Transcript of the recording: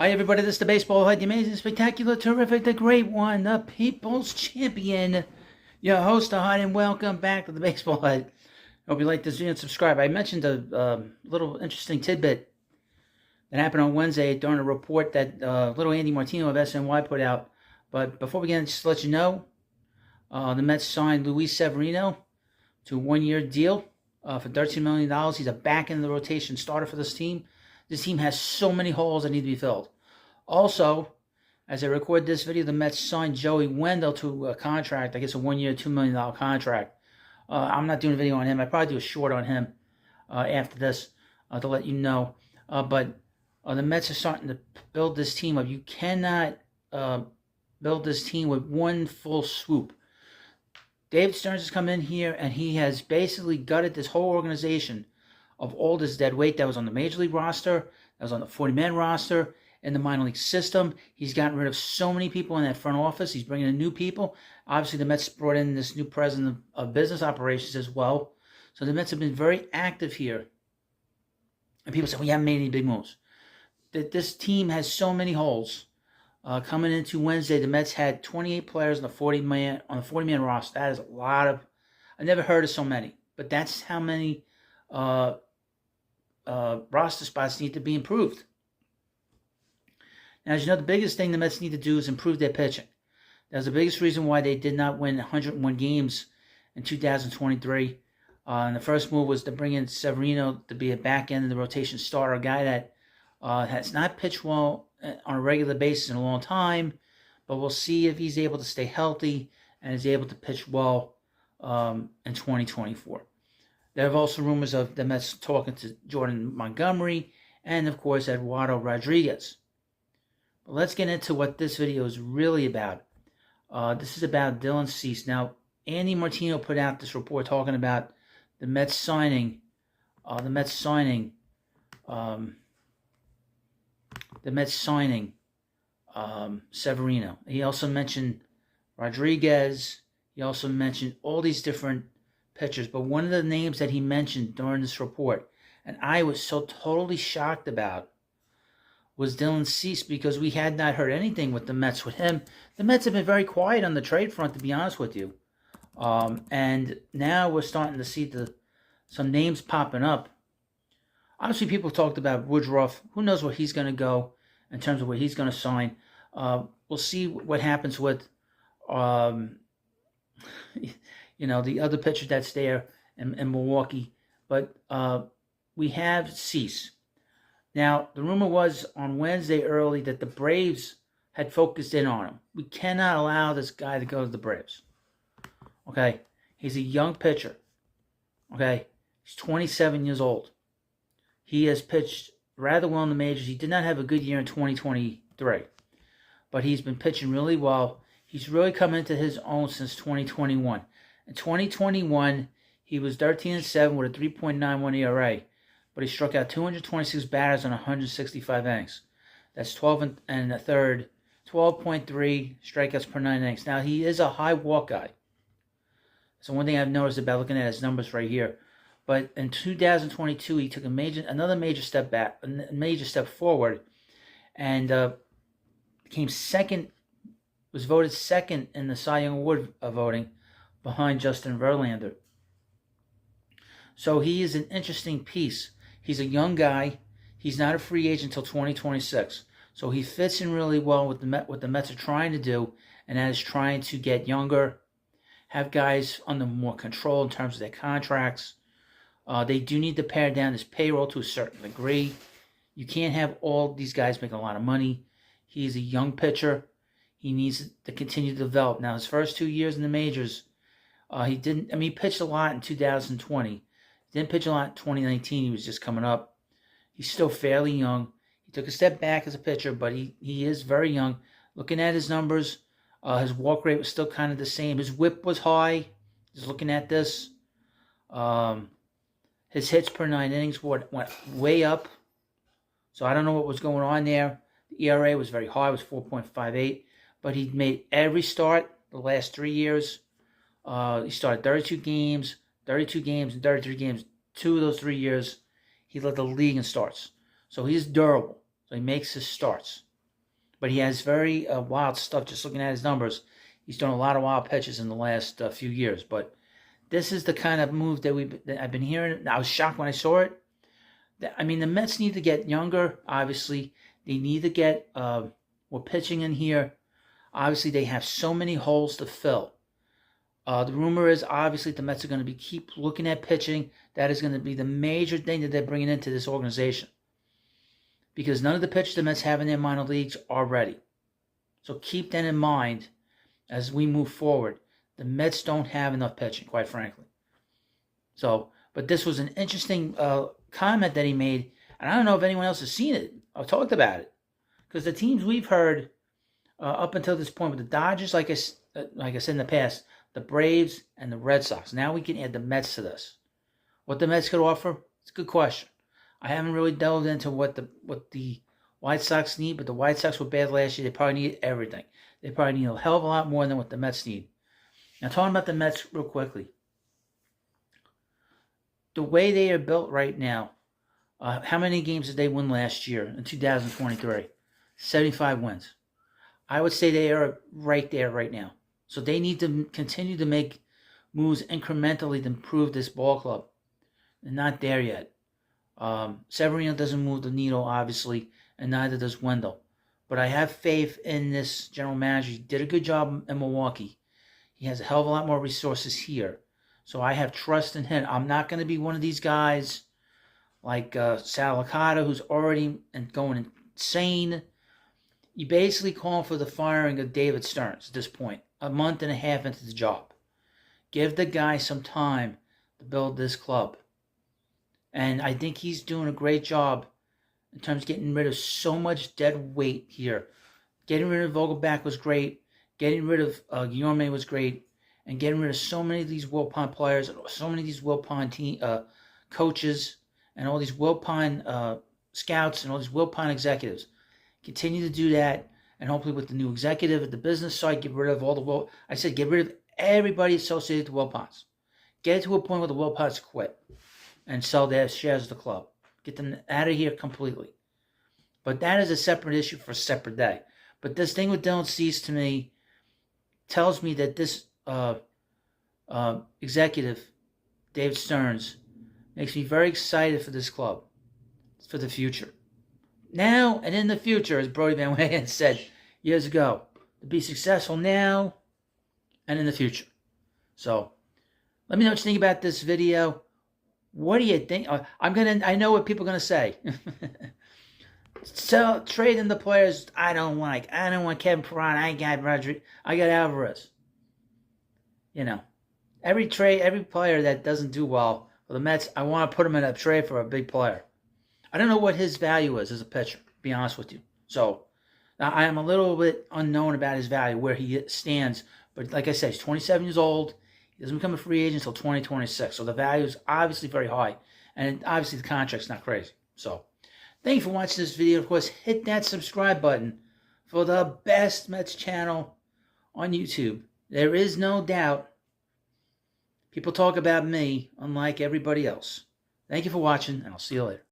Hi, everybody. This is the Baseball Head, the amazing, spectacular, terrific, the great one, the People's Champion. Your host, Hyde, and welcome back to the Baseball Head. Hope you like this video and subscribe. I mentioned a little interesting tidbit that happened on Wednesday during a report that little Andy Martino of SNY put out. But before we get into, just to let you know, the Mets signed Luis Severino to a one-year deal for $13 million. He's a back-in-the-rotation starter for this team. This team has so many holes that need to be filled. Also, as I record this video, the Mets signed Joey Wendell to a contract, I guess a one-year, $2 million contract. I'm not doing a video on him. I probably do a short on him after this to let you know. But the Mets are starting to build this team up. You cannot build this team with one full swoop. David Stearns has come in here, and he has basically gutted this whole organization of all this dead weight that was on the Major League roster, that was on the 40-man roster, in the minor league system. He's gotten rid of so many people in that front office. He's bringing in new people. Obviously, the Mets brought in this new president of business operations as well. So the Mets have been very active here. And people say, we haven't made any big moves. This team has so many holes. Coming into Wednesday, the Mets had 28 players on the 40-man roster. That is a lot of. I never heard of so many, but that's how many roster spots need to be improved. Now, as you know, the biggest thing the Mets need to do is improve their pitching. That's the biggest reason why they did not win 101 games in 2023. And the first move was to bring in Severino to be a back end of the rotation starter, a guy that has not pitched well on a regular basis in a long time, but we'll see if he's able to stay healthy and is able to pitch well in 2024. There are also rumors of the Mets talking to Jordan Montgomery and, of course, Eduardo Rodriguez. But let's get into what this video is really about. This is about Dylan Cease. Now, Andy Martino put out this report talking about the Mets signing Severino. He also mentioned Rodriguez. He also mentioned all these different pitchers. But one of the names that he mentioned during this report, and I was so totally shocked about, was Dylan Cease, because we had not heard anything with the Mets with him. The Mets have been very quiet on the trade front, to be honest with you. And now we're starting to see some names popping up. Obviously, people talked about Woodruff. Who knows where he's going to go in terms of where he's going to sign. We'll see what happens with, the other pitcher that's there in Milwaukee. But we have Cease. Now, the rumor was on Wednesday early that the Braves had focused in on him. We cannot allow this guy to go to the Braves. Okay? He's a young pitcher. Okay? He's 27 years old. He has pitched rather well in the majors. He did not have a good year in 2023. But he's been pitching really well. He's really come into his own since 2021. In 2021, he was 13-7 with a 3.91 ERA. But he struck out 226 batters on 165 innings. That's 12 and a third, 12.3 strikeouts per 9 innings. Now, he is a high walk guy. So one thing I've noticed about looking at his numbers right here. But in 2022, he took another major step forward, and became second. Was voted second in the Cy Young Award voting, behind Justin Verlander. So he is an interesting piece. He's a young guy. He's not a free agent until 2026. So he fits in really well with what the Mets are trying to do, and that is trying to get younger, have guys under more control in terms of their contracts. They do need to pare down his payroll to a certain degree. You can't have all these guys making a lot of money. He's a young pitcher. He needs to continue to develop. Now, his first 2 years in the majors, he pitched a lot in 2020. Didn't pitch a lot in 2019. He was just coming up. He's still fairly young. He took a step back as a pitcher, but he is very young. Looking at his numbers, his walk rate was still kind of the same. His whip was high. Just looking at this. His hits per 9 innings went way up. So I don't know what was going on there. The ERA was very high. It was 4.58. But he made every start the last 3 years. He started 32 games, and 33 games. 2 of those 3 years, he led the league in starts. So he's durable. So he makes his starts. But he has very wild stuff. Just looking at his numbers, he's done a lot of wild pitches in the last few years. But this is the kind of move that I've been hearing. I was shocked when I saw it. I mean, the Mets need to get younger, obviously. They need to get more pitching in here. Obviously, they have so many holes to fill. The rumor is, obviously, the Mets are going to keep looking at pitching. That is going to be the major thing that they're bringing into this organization. Because none of the pitchers the Mets have in their minor leagues are ready. So keep that in mind as we move forward. The Mets don't have enough pitching, quite frankly. So, but this was an interesting comment that he made, and I don't know if anyone else has seen it or talked about it, because the teams we've heard up until this point with the Dodgers, like I said in the past, the Braves and the Red Sox. Now we can add the Mets to this. What the Mets could offer? It's a good question. I haven't really delved into what the White Sox need, but the White Sox were bad last year. They probably need everything. They probably need a hell of a lot more than what the Mets need. Now, talking about the Mets real quickly. The way they are built right now, how many games did they win last year in 2023? 75 wins. I would say they are right there right now. So they need to continue to make moves incrementally to improve this ball club. They're not there yet. Severino doesn't move the needle, obviously, and neither does Wendell. But I have faith in this general manager. He did a good job in Milwaukee. He has a hell of a lot more resources here. So I have trust in him. I'm not going to be one of these guys like Sal Licata, who's already going insane. You basically calling for the firing of David Stearns at this point, a month and a half into the job. Give the guy some time to build this club. And I think he's doing a great job in terms of getting rid of so much dead weight here. Getting rid of Vogelback was great. Getting rid of Guillorme was great. And getting rid of so many of these Wilpon players, so many of these Wilpon coaches, and all these Wilpon scouts, and all these Wilpon executives. Continue to do that, and hopefully with the new executive at the business side, get rid of all the get rid of everybody associated with the Wilpons. Get it to a point where the Wilpons quit and sell their shares of the club. Get them out of here completely. But that is a separate issue for a separate day. But this thing with Dylan Cease, to me, tells me that this executive, David Stearns, makes me very excited for this club, for the future. Now and in the future, as Brody Van Weyden said years ago, to be successful now and in the future. So, let me know what you think about this video. What do you think? I know what people are gonna say. So trading the players I don't like. I don't want Kevin Perron. I got Rodriguez. I got Alvarez. You know, every player that doesn't do well for the Mets, I want to put him in a trade for a big player. I don't know what his value is as a pitcher, to be honest with you. So, I am a little bit unknown about his value, where he stands. But like I said, he's 27 years old. He doesn't become a free agent until 2026. So the value is obviously very high. And obviously the contract's not crazy. So, thank you for watching this video. Of course, hit that subscribe button for the best Mets channel on YouTube. There is no doubt people talk about me unlike everybody else. Thank you for watching, and I'll see you later.